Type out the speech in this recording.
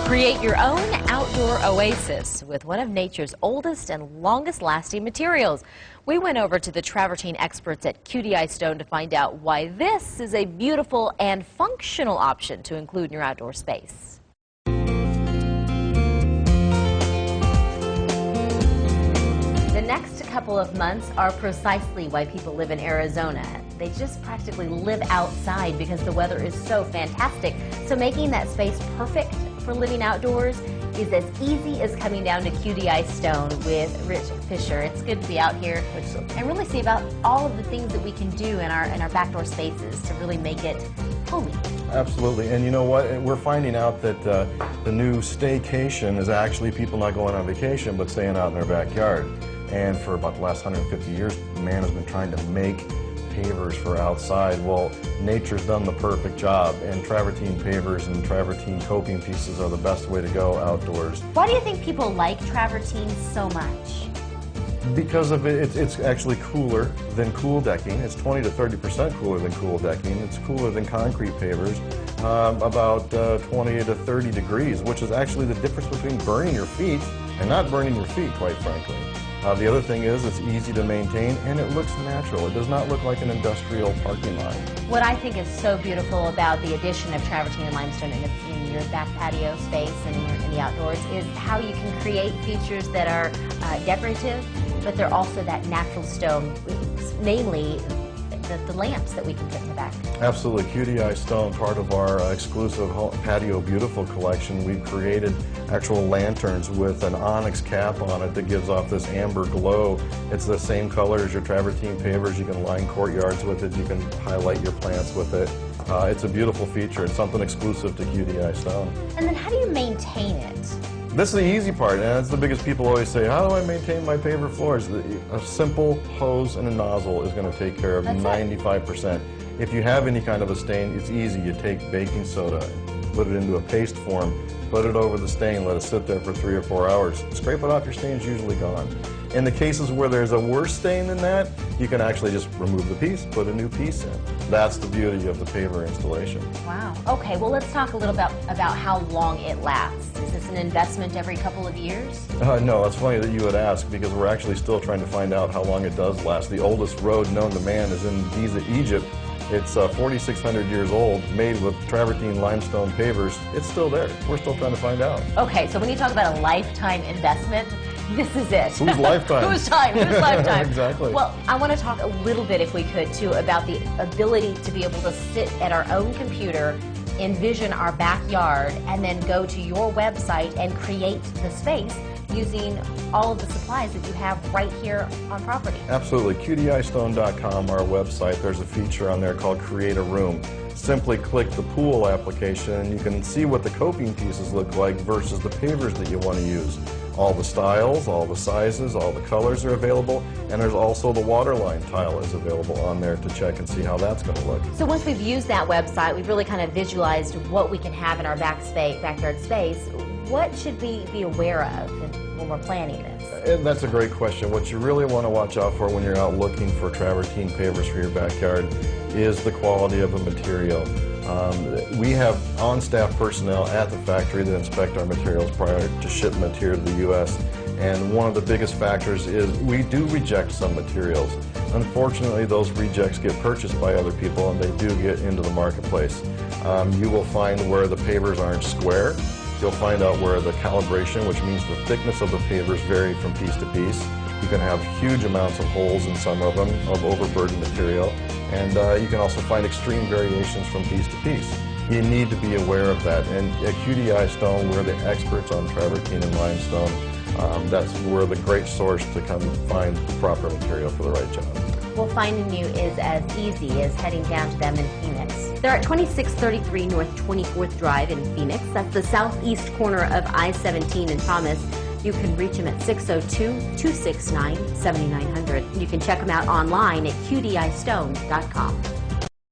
Create your own outdoor oasis with one of nature's oldest and longest lasting materials. We went over to the Travertine experts at QDI Stone to find out why this is a beautiful and functional option to include in your outdoor space. The next couple of months are precisely why people live in Arizona. They just practically live outside because the weather is so fantastic. So making that space perfect for living outdoors is as easy as coming down to QDI Stone with Fischer. It's good to be out here and really see about all of the things that we can do in our backdoor spaces to really make it homey. Absolutely, and you know what? We're finding out that the new staycation is actually people not going on vacation but staying out in their backyard. And for about the last 150 years, man has been trying to make pavers for outside. Well, nature's done the perfect job, and travertine pavers and travertine coping pieces are the best way to go outdoors. Why do you think people like travertine so much? Because of it's actually cooler than cool decking. It's 20 to 30% cooler than cool decking. It's cooler than concrete pavers, about 20 to 30 degrees, which is actually the difference between burning your feet and not burning your feet, quite frankly. The other thing is it's easy to maintain and it looks natural. It does not look like an industrial parking lot. What I think is so beautiful about the addition of travertine and limestone in your back patio space and in the outdoors is how you can create features that are decorative, but they're also that natural stone, namely the lamps that we can put in the back. Absolutely. QDI Stone, part of our exclusive Patio Beautiful collection, we've created actual lanterns with an onyx cap on it that gives off this amber glow. It's the same color as your travertine pavers. You can line courtyards with it. You can highlight your plants with it. It's a beautiful feature. It's something exclusive to QDI Stone. And then how do you maintain it? This is the easy part, and that's the biggest. People always say, how do I maintain my paver floors? A simple hose and a nozzle is going to take care of 95%. If you have any kind of a stain, it's easy. You take baking soda, put it into a paste form, put it over the stain, let it sit there for 3 or 4 hours. Scrape it off, your stain's usually gone. In the cases where there's a worse stain than that, you can actually just remove the piece, put a new piece in. That's the beauty of the paver installation. Wow. Okay, well let's talk a little about how long it lasts. Is this an investment every couple of years? No, it's funny that you would ask because we're actually still trying to find out how long it does last. The oldest road known to man is in Giza, Egypt. It's 4,600 years old, made with travertine limestone pavers. It's still there. We're still trying to find out. Okay, so when you talk about a lifetime investment, this is it. Whose lifetime? Whose lifetime? Exactly. Well, I want to talk a little bit, if we could, too, about the ability to be able to sit at our own computer, envision our backyard, and then go to your website and create the space using all of the supplies that you have right here on property. Absolutely. QDIstone.com, our website, there's a feature on there called Create a Room. Simply click the pool application and you can see what the coping pieces look like versus the pavers that you want to use. All the styles, all the sizes, all the colors are available, and there's also the waterline tile is available on there to check and see how that's going to look. So once we've used that website, we've really kind of visualized what we can have in our backyard space. What should we be aware of when we're planning this? And that's a great question. What you really want to watch out for when you're out looking for travertine pavers for your backyard is the quality of the material. We have on-staff personnel at the factory that inspect our materials prior to shipment material to the U.S. And one of the biggest factors is we do reject some materials. Unfortunately, those rejects get purchased by other people and they do get into the marketplace. You will find where the pavers aren't square. You'll find out where the calibration, which means the thickness of the pavers, vary from piece to piece. You can have huge amounts of holes in some of them, of overburdened material, and you can also find extreme variations from piece to piece. You need to be aware of that, and at QDI Stone, we're the experts on travertine and limestone. We're the great source to come find the proper material for the right job. Well, finding you is as easy as heading down to them in Phoenix. They're at 2633 North 24th Drive in Phoenix. That's the southeast corner of I-17 in Thomas. You can reach them at 602-269-7900. You can check them out online at QDIstone.com.